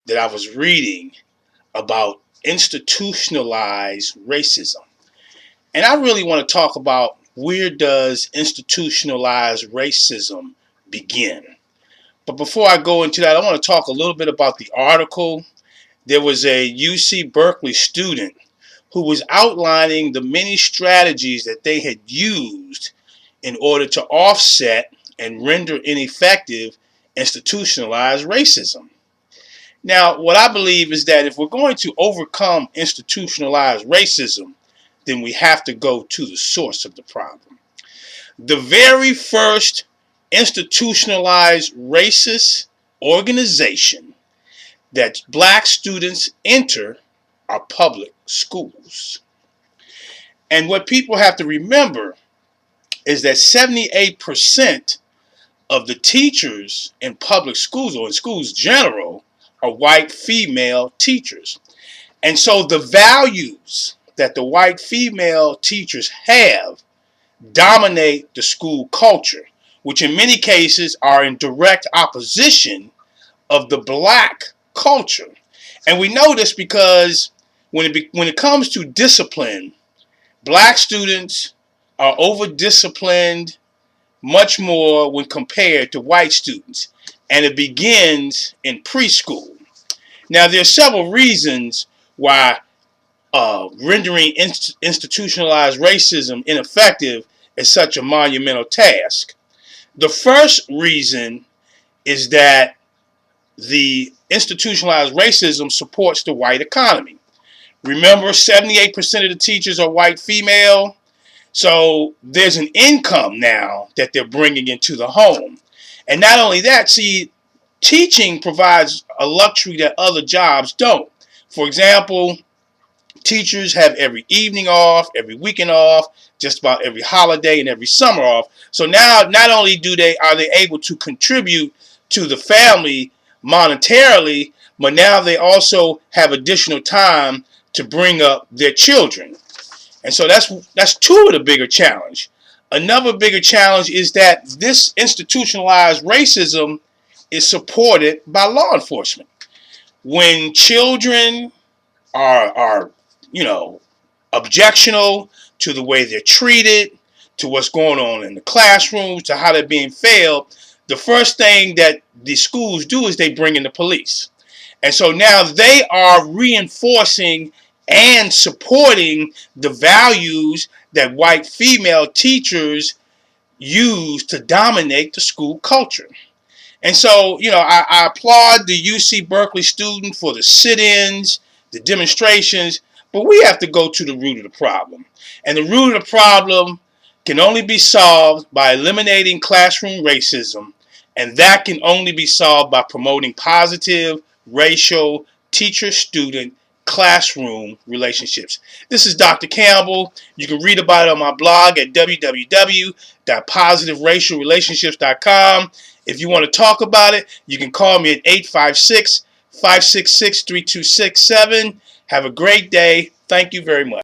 that I was reading about institutionalized racism. And I really want to talk about, where does institutionalized racism begin? But before I go into that, I want to talk a little bit about the article. There was a UC Berkeley student who was outlining the many strategies that they had used in order to offset and render ineffective institutionalized racism. Now, what I believe is that if we're going to overcome institutionalized racism, then we have to go to the source of the problem. The very first institutionalized racist organization that black students enter are public schools. And what people have to remember is that 78% of the teachers in public schools, or in schools general, are white female teachers. And so the values that the white female teachers have dominate the school culture, which in many cases are in direct opposition of the black culture. And we know this because when it comes to discipline, black students are over-disciplined much more when compared to white students. And it begins in preschool. Now, there are several reasons why rendering institutionalized racism ineffective is such a monumental task. The first reason is that the institutionalized racism supports the white economy. Remember, 78% of the teachers are white female. So there's an income now that they're bringing into the home. And not only that, see, teaching provides a luxury that other jobs don't. For example, teachers have every evening off, every weekend off, just about every holiday and every summer off. So now not only are they able to contribute to the family monetarily, but now they also have additional time to bring up their children. And so that's two of the bigger challenge. Another bigger challenge is that this institutionalized racism is supported by law enforcement. When children are objectional to the way they're treated, to what's going on in the classrooms, to how they're being failed, the first thing that the schools do is they bring in the police. And so now they are reinforcing and supporting the values that white female teachers use to dominate the school culture. And so, I applaud the UC Berkeley student for the sit-ins, the demonstrations, but we have to go to the root of the problem. And the root of the problem can only be solved by eliminating classroom racism, and that can only be solved by promoting positive racial teacher-student classroom relationships. This is Dr. Campbell. You can read about it on my blog at www.positiveratialrelationships.com. If you want to talk about it, you can call me at 856-566-3267. Have a great day. Thank you very much.